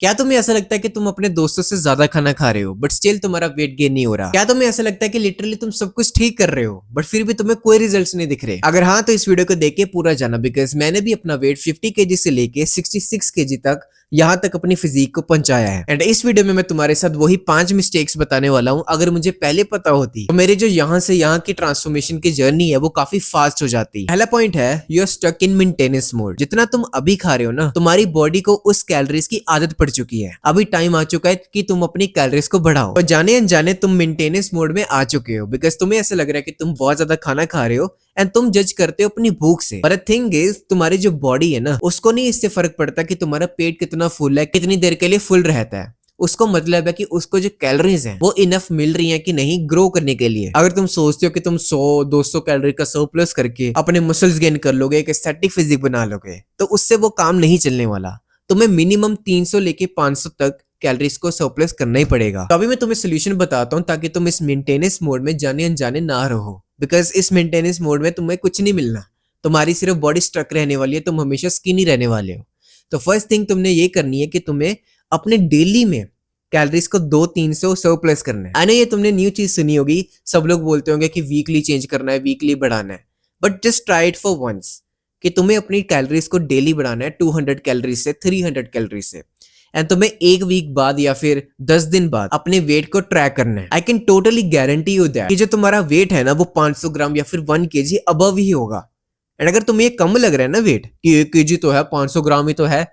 क्या तुम्हें ऐसा लगता है कि तुम अपने दोस्तों से ज्यादा खाना खा रहे हो बट स्टिल तुम्हारा वेट गेन नहीं हो रहा? क्या तुम्हें ऐसा लगता है कि लिटरली तुम सब कुछ ठीक कर रहे हो बट फिर भी तुम्हें कोई रिजल्ट्स नहीं दिख रहे? अगर हाँ तो इस वीडियो को देख के पूरा जाना, बिकॉज मैंने भी अपना वेट 50 केजी से लेके 66 केजी तक यहाँ तक अपनी फिजिक को पहुंचाया है। एंड इस वीडियो में मैं तुम्हारे साथ वही 5 मिस्टेक्स बताने वाला हूँ। अगर मुझे पहले पता होती तो मेरे जो यहाँ से यहाँ की ट्रांसफॉर्मेशन की जर्नी है वो काफी फास्ट हो जाती। पहला पॉइंट है, you are stuck in maintenance mode. जितना तुम अभी खा रहे हो ना, तुम्हारी बॉडी को उस कैलोरीज की आदत पड़ चुकी है। अभी टाइम आ चुका है कि तुम अपनी कैलोरीज को बढ़ाओ और जाने अनजाने तुम मेंटेनेंस मोड में आ चुके हो, बिकॉज तुम्हें ऐसा लग रहा है कि तुम बहुत ज्यादा खाना खा रहे हो एंड तुम जज करते हो अपनी भूख से। पर थिंग इज, तुम्हारी जो बॉडी है ना, उसको नहीं इससे फर्क पड़ता कि तुम्हारा पेट कितना फुल है, कितनी देर के लिए फुल रहता है। उसको मतलब है कि उसको जो कैलोरीज हैं वो इनफ मिल रही हैं कि नहीं ग्रो करने के लिए। अगर तुम सोचते हो कि तुम 100-200 कैलोरी का सरप्लस करके अपने मसल्स गेन कर लोगे, एक एस्थेटिक फिजिक बना लोगे, तो उससे वो काम नहीं चलने वाला। तुम्हें मिनिमम 300 लेके 500 तक कैलोरीज को सरप्लस करना ही पड़ेगा। तो अभी मैं तुम्हें सोल्यूशन बताता हूँ ताकि तुम इस मेंटेनेंस मोड में जाने अनजाने ना रहो, बिकॉज इस मेंटेनेंस मोड में तुम्हें कुछ नहीं मिलना। तुम्हारी सिर्फ बॉडी स्ट्रक रहने वाली है, तुम हमेशा स्किनी रहने वाले हो। तो फर्स्ट थिंग तुमने ये करनी है कि तुम्हें अपने डेली में कैलोरीज को 200-300 सरप्लस करना है। आई नो ये तुमने न्यू चीज सुनी होगी, सब लोग बोलते होंगे कि वीकली चेंज करना है, वीकली बढ़ाना है, but just try it for once कि तुम्हें अपनी कैलोरीज को डेली बढ़ाना है 200 कैलोरीज से 300 कैलोरीज से। एंड तुम्हें एक वीक बाद या फिर 10 दिन बाद अपने वेट को ट्रैक करना है। I can totally guarantee you that कि जो तुम्हारा वेट है ना वो 500 ग्राम या फिर 1 केजी अबव ही होगा। एंड अगर तुम्हें ये कम लग रहा है ना वेट कि 1 केजी तो है, 500 ग्राम ही तो है,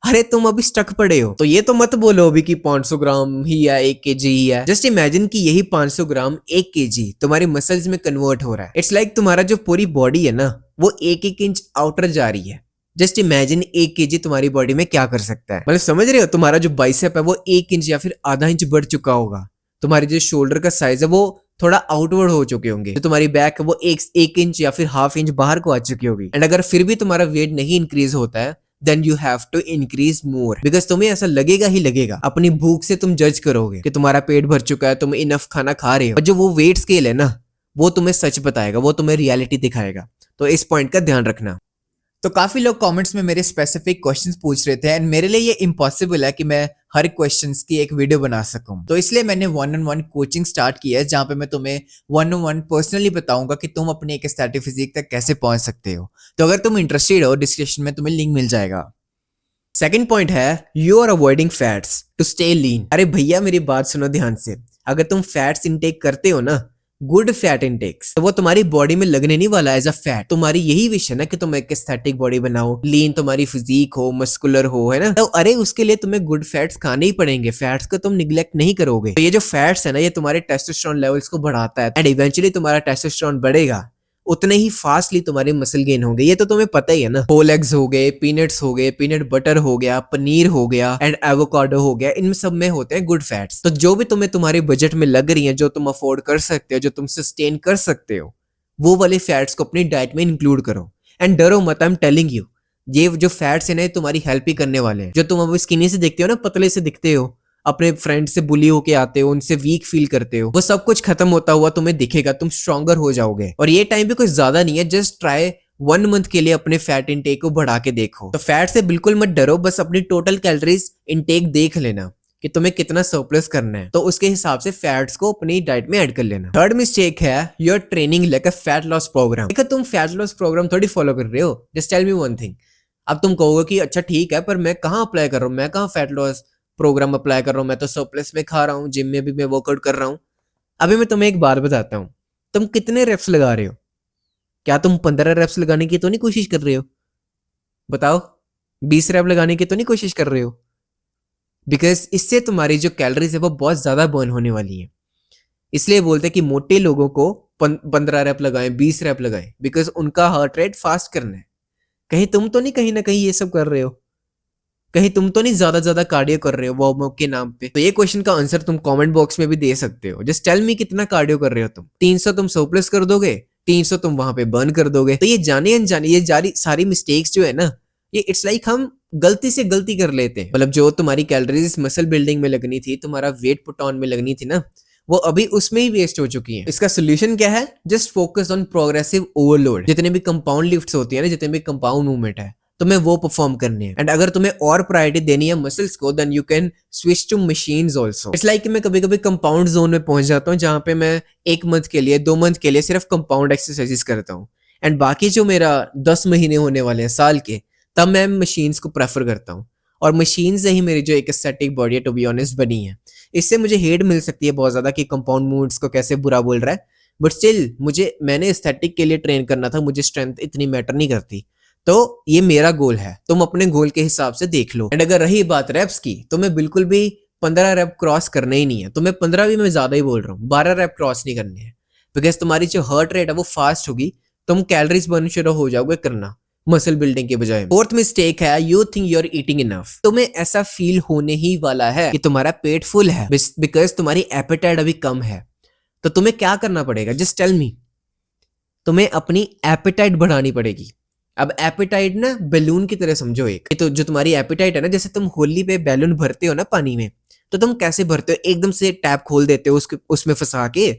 अरे तुम अभी स्टक पड़े हो। तो ये तो मत बोलो अभी कि 500 ग्राम ही या 1 केजी ही है। जस्ट इमेजिन कि यही 500 ग्राम 1 केजी तुम्हारे मसल्स में कन्वर्ट हो रहा है। इट्स लाइक तुम्हारा जो पूरी बॉडी है ना वो 1-1 इंच आउटर जा रही है। जस्ट इमेजिन 1 केजी तुम्हारी बॉडी में क्या कर सकता है। मतलब समझ रहे हो, तुम्हारा जो बाइसेप है वो 1 इंच या फिर आधा इंच बढ़ चुका होगा। तुम्हारी जो शोल्डर का साइज है वो थोड़ा आउटवर्ड हो चुके होंगे। जो तुम्हारी बैक है वो 1 इंच या फिर हाफ इंच बाहर को आ चुकी होगी। एंड अगर फिर भी तुम्हारा वेट नहीं इंक्रीज होता है, then you have to increase more, because तुम्हें ऐसा लगेगा ही लगेगा। अपनी भूख से तुम जज करोगे कि तुम्हारा पेट भर चुका है, तुम इनफ खाना खा रहे हो, और जो वो वेट स्केल है ना वो तुम्हें सच बताएगा, वो तुम्हें रियलिटी दिखाएगा। तो इस पॉइंट का ध्यान रखना। तो काफी लोग कमेंट्स में मेरे स्पेसिफिक क्वेश्चंस पूछ रहे थे एंड मेरे लिए ये इम्पॉसिबल है कि मैं हर क्वेश्चंस की एक वीडियो बना सकूं। तो इसलिए मैंने 1-on-1 कोचिंग स्टार्ट की है, जहां पे मैं तुम्हें 1-on-1 पर्सनली बताऊंगा कि तुम अपनी एक एस्थेटिक फिजिक तक कैसे पहुंच सकते हो। तो अगर तुम इंटरेस्टेड हो, डिस्क्रिप्शन में तुम्हें लिंक मिल जाएगा। सेकंड पॉइंट है, you are avoiding fats to stay lean. अरे भैया मेरी बात सुनो ध्यान से। अगर तुम फैट्स इनटेक करते हो ना, गुड फैट इनटेक्स, तो वो तुम्हारी बॉडी में लगने नहीं वाला एज अ फैट। तुम्हारी यही विश है ना कि तुम एक एस्थेटिक बॉडी बनाओ, लीन तुम्हारी फिजिक हो, मस्कुलर हो, है ना। तो अरे उसके लिए तुम्हें गुड फैट्स खाने ही पड़ेंगे। फैट्स को तुम निग्लेक्ट नहीं करोगे। तो ये जो फैट्स है ना, ये तुम्हारे टेस्टोस्टेरोन लेवल्स को बढ़ाता है एंड इवेंचुअली तुम्हारा टेस्टोस्टेरोन बढ़ेगा, उतने ही फास्टली तुम्हारे मसल गेन होंगे। ये तो तुम्हें पता ही है ना। होल एग्स हो गए, पीनट्स हो गए, पीनट बटर हो गया, पनीर हो गया एंड एवोकाडो हो गया, इन सब में होते हैं गुड फैट्स। तो जो भी तुम्हें तुम्हारे बजट में लग रही है, जो तुम अफोर्ड कर सकते हो, जो तुम सस्टेन कर सकते हो, वो वाले फैट्स को अपनी डाइट में इंक्लूड करो। एंड डरो मत, आई एम टेलिंग यू, ये जो फैट्स है ना तुम्हारी हेल्प ही करने वाले हैं। जो तुम अब स्किनी से दिखते हो ना, पतले से दिखते हो, अपने फ्रेंड से बुली होके आते हो, उनसे वीक फील करते हो, वो सब कुछ खत्म होता हुआ तुम्हें दिखेगा। तुम स्ट्रॉन्गर हो जाओगे। और ये टाइम भी कुछ ज्यादा नहीं है, जस्ट ट्राई 1 मंथ के लिए अपने फैट इनटेक को बढ़ा के देखो। तो फैट से बिल्कुल मत डरो, बस अपनी टोटल कैलोरीज इनटेक देख लेना कि तुम्हें कितना सरप्लस करना है, तो उसके हिसाब से फैट्स को अपनी डाइट में ऐड कर लेना। थर्ड मिस्टेक है, you are training like a fat loss program. देखो तुम फैट लॉस प्रोग्राम थोड़ी फॉलो कर रहे हो। Just tell me one thing. अब तुम कहोगे कि अच्छा ठीक है, पर मैं कहाँ अप्लाई कर रहा हूँ, मैं कहाँ फैट लॉस प्रोग्राम अप्लाई कर रहा हूँ, मैं तो सरप्लस में खा रहा हूँ, जिम में भी मैं वर्कआउट कर रहा हूँ। अभी मैं तुम्हें एक बात बताता हूँ, तुम कितने रेप्स लगा रहे हो? क्या तुम 15 रेप्स लगाने की तो नहीं कोशिश कर रहे हो? बताओ, 20 रेप लगाने की तो नहीं कोशिश कर रहे हो? बिकॉज इससे तुम्हारी जो कैलोरीज है वो बहुत ज्यादा बर्न होने वाली है। इसलिए बोलते हैं कि मोटे लोगों को 15 रेप लगाएं, 20 रेप लगाएं, बिकॉज उनका हार्ट रेट फास्ट करना है। कहीं तुम तो नहीं कहीं ना कहीं ये सब कर रहे हो? कहीं तुम तो नहीं ज्यादा कार्डियो कर रहे हो वार्म अप के नाम पे? तो ये क्वेश्चन का आंसर तुम कमेंट बॉक्स में भी दे सकते हो। जस्ट टेल मी कितना कार्डियो कर रहे हो तुम? 300 तुम सरप्लस कर दोगे, 300 तुम वहां पे बर्न कर दोगे। तो ये जाने अनजाने ये सारी मिस्टेक्स जो है ना, ये इट्स लाइक हम गलती से गलती कर लेते हैं। मतलब जो तुम्हारी कैलोरीज मसल बिल्डिंग में लगनी थी, तुम्हारा वेट पुट ऑन में लगनी थी ना, वो अभी उसमें ही वेस्ट हो चुकी है। इसका सोल्यूशन क्या है? Just focus on progressive overload. जितने भी कंपाउंड लिफ्ट्स होती है ना, जितने भी कंपाउंड मूवमेंट है, तुम्हें वो परफॉर्म करने हैं। एंड अगर तुम्हें और प्रायोरिटी देनी है मसल्स को, then you can switch to machines also. It's like मैं कभी कभी कंपाउंड जोन में पहुंच जाता हूँ जहाँ पे मैं 1 मंथ के लिए 2 मंथ के लिए सिर्फ कंपाउंड एक्सरसाइजेस करता हूँ, एंड बाकी जो मेरा 10 महीने होने वाले हैं साल के, तब मैं मशीन्स को प्रेफर करता हूँ। और मशीन से ही मेरी जो एक एस्थेटिक बॉडी है टू बी ऑनेस्ट बनी है। इससे मुझे हेट मिल सकती है बहुत ज्यादा कि कंपाउंड मूव्स को कैसे बुरा बोल रहा है, बट स्टिल मैंने एस्थेटिक के लिए ट्रेन करना था, मुझे स्ट्रेंथ इतनी मैटर नहीं करती। तो ये मेरा गोल है, तुम अपने गोल के हिसाब से देख लो। एंड अगर रही बात रेप्स की, तो मैं बिल्कुल भी 15 रैप क्रॉस करना ही नहीं है। तुम्हें 15 भी मैं ज्यादा ही बोल रहा हूँ, 12 रैप क्रॉस नहीं करने हैं, बिकॉज तुम्हारी जो हार्ट रेट है वो फास्ट होगी, तुम कैलोरीज बर्न शुरू हो जाओगे करना मसल बिल्डिंग के बजाय। फोर्थ मिस्टेक है you think you are eating enough. तुम्हें ऐसा फील होने ही वाला है कि तुम्हारा पेट फुल है बिकॉज तुम्हारी एपेटाइट अभी कम है। तो तुम्हें क्या करना पड़ेगा, जस्ट टेल मी। तुम्हें अपनी एपेटाइट बढ़ानी पड़ेगी। अब एपेटाइट ना बैलून की तरह समझो एक, तो जो तुम्हारी एपेटाइट है ना, जैसे तुम होली पे बैलून भरते हो ना पानी में, तो तुम कैसे भरते हो, एकदम से टैप खोल देते हो उसमें फंसा के,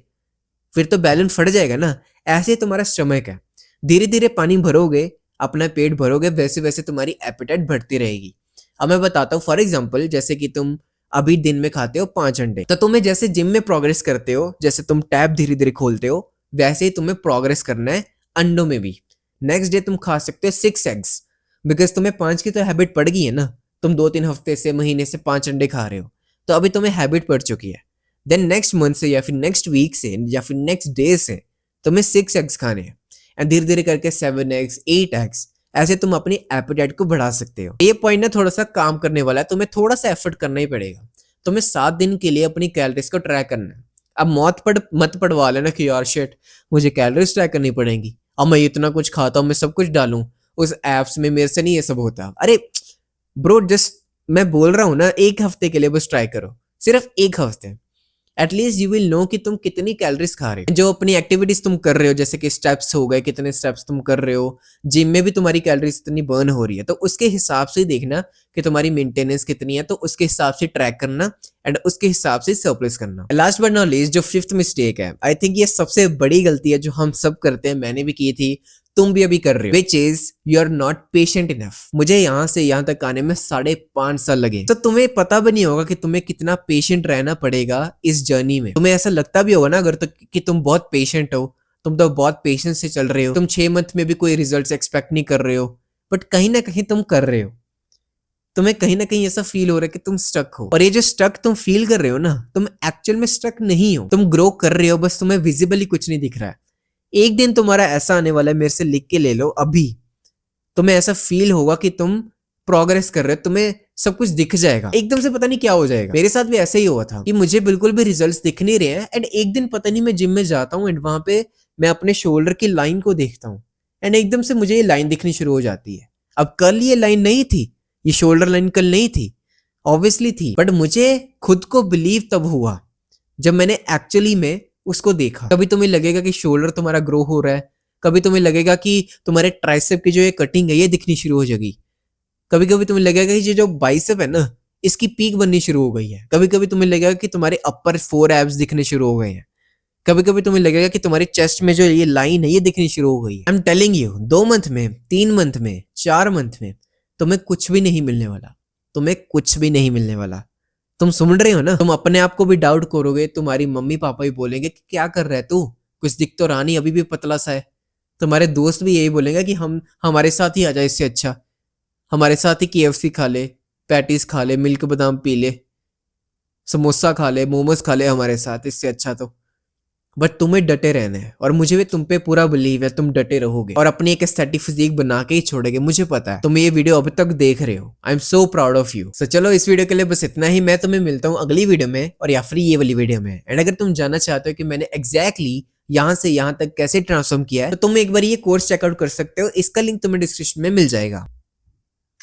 फिर तो बैलून फट जाएगा ना। ऐसे तुम्हारा स्टमक है, धीरे धीरे पानी भरोगे, अपना पेट भरोगे, वैसे वैसे तुम्हारी एपेटाइट बढ़ती रहेगी। अब मैं बताता हूँ, फॉर एग्जाम्पल जैसे कि तुम अभी दिन में खाते हो 5 अंडे, तो तुम्हें जैसे जिम में प्रोग्रेस करते हो, जैसे तुम टैप धीरे धीरे खोलते हो, वैसे ही तुम्हें प्रोग्रेस करना है अंडों में भी। नेक्स्ट डे तुम खा सकते हो 6 एग्स, बिकॉज तुम्हें 5 की तो हैबिट पड़ गई है ना, तुम 2-3 हफ्ते से महीने से 5 अंडे खा रहे हो, तो अभी तुम्हें हैबिट पड़ चुकी है। देन नेक्स्ट मंथ से या फिर नेक्स्ट वीक से या फिर नेक्स्ट डे से तुम्हें 6 एग्स खाने हैं, एंड धीरे धीरे करके 7 एग्स 8 एग्स, ऐसे तुम अपनी एपेटाइट को बढ़ा सकते हो। ये पॉइंट ना थोड़ा सा काम करने वाला है, तुम्हें थोड़ा सा एफर्ट करना ही पड़ेगा। तुम्हें 7 दिन के लिए अपनी कैलोरीज को ट्रैक करना है। अब मत पढ़वा लेना कि यार शिट मुझे कैलोरीज ट्रैक करनी पड़ेंगी, अब मैं इतना कुछ खाता हूँ, मैं सब कुछ डालूं उस एप्स में, मेरे से नहीं ये सब होता। अरे ब्रो, जस्ट मैं बोल रहा हूँ ना, 1 हफ्ते के लिए बस ट्राई करो, सिर्फ 1 हफ्ते। एटलीस्ट यू विल नो कि तुम कितनी कैलोरीज खा रहे हो। जो अपनी एक्टिविटीज तुम कर रहे हो, जैसे कि स्टेप्स हो गए, कितने स्टेप्स तुम कर रहे हो, जिम में भी तुम्हारी कैलोरीज इतनी बर्न हो रही है, तो उसके हिसाब से देखना कि तुम्हारी मेंटेनेंस कितनी है, तो उसके हिसाब से ट्रैक करना एंड उसके हिसाब से सरप्लस करना। लास्ट बट नॉट लीस्ट, जो 5th मिस्टेक है, आई थिंक ये सबसे बड़ी गलती है जो हम सब करते हैं, मैंने भी की थी, तुम भी अभी कर रहे हो, which is you are not patient enough. मुझे यहाँ से यहाँ तक आने में 5.5 साल लगे, तो तुम्हें पता भी नहीं होगा कि तुम्हें कितना पेशेंट रहना पड़ेगा इस जर्नी में। तुम्हें ऐसा लगता भी होगा ना अगर तो कि तुम बहुत पेशेंट हो, तुम तो बहुत पेशेंस से चल रहे हो, तुम 6 मंथ में भी कोई रिजल्ट एक्सपेक्ट नहीं कर रहे हो, बट कहीं ना कहीं तुम कर रहे हो। तुम्हें कहीं ना कहीं ऐसा फील हो रहा है कि तुम स्टक हो, और ये जो स्टक तुम फील कर रहे हो ना, तुम एक्चुअल में स्टक नहीं हो, तुम ग्रो कर रहे हो, बस तुम्हें विजिबली कुछ नहीं दिख रहा है। एक दिन तुम्हारा ऐसा आने वाला है, मेरे से लिख के ले लो अभी, तुम्हें ऐसा फील होगा कि तुम प्रोग्रेस कर रहे हो, तुम्हें सब कुछ दिख जाएगा, एकदम से पता नहीं क्या हो जाएगा। मेरे साथ भी ऐसा ही हुआ था कि मुझे बिल्कुल भी रिजल्ट्स दिख नहीं रहे हैं, एंड एक दिन पता नहीं मैं जिम में जाता हूँ, एंड वहां पे मैं अपने शोल्डर की लाइन को देखता हूँ, एंड एकदम से मुझे ये लाइन दिखनी शुरू हो जाती है। अब कल ये लाइन नहीं थी, ये शोल्डर लाइन कल नहीं थी, ऑब्वियसली थी, बट मुझे खुद को बिलीव तब हुआ जब मैंने एक्चुअली में उसको देखा। कभी तुम्हें लगेगा कि शोल्डर तुम्हारा ग्रो हो रहा है, कभी तुम्हें लगेगा कि तुम्हारे ट्राइसेप की जो ये कटिंग है ये दिखनी शुरू हो जाएगी, कभी कभी तुम्हें लगेगा कि ये जो बाइसेप है ना इसकी पीक बननी शुरू हो गई है, कभी कभी तुम्हें लगेगा कि तुम्हारे अपर 4 एब्स दिखने शुरू हो गए हैं, कभी कभी तुम्हें लगेगा कि तुम्हारी चेस्ट में जो ये लाइन है ये दिखनी शुरू हो गई है। I am telling you, 2 month में, 3 मंथ में, 4 मंथ में तुम्हें कुछ भी नहीं मिलने वाला, तुम्हें कुछ भी नहीं मिलने वाला। तुम सुन रहे हो ना, तुम अपने आप को भी डाउट करोगे, तुम्हारी मम्मी पापा भी बोलेंगे कि क्या कर रहा है तू, कुछ दिख तो रहा नहीं, अभी भी पतला सा है। तुम्हारे दोस्त भी यही बोलेंगे कि हमारे साथ ही आ जाए, इससे अच्छा हमारे साथ ही KFC खा ले, पैटीज खा ले, मिल्क बादाम पी ले, समोसा खा ले, मोमोज खा ले हमारे साथ, इससे अच्छा तो। बट तुम्हें डटे रहना है, और मुझे भी तुम पे पूरा बिलीव है, तुम डटे रहोगे और अपनी एक एस्थेटिक फिजिक बना के ही छोड़ोगे, मुझे पता है। तुम ये वीडियो अभी तक देख रहे हो, I am so proud of you. So चलो इस वीडियो के लिए बस इतना ही, मैं तुम्हें मिलता हूँ अगली वीडियो में, और या फिर ये वाली वीडियो में। एंड अगर तुम जानना चाहते हो कि मैंने एग्जैक्टली यहाँ से यहाँ तक कैसे ट्रांसफॉर्म किया है, तो तुम एक बार ये कोर्स चेकआउट कर सकते हो, इसका लिंक तुम्हें डिस्क्रिप्शन में मिल जाएगा।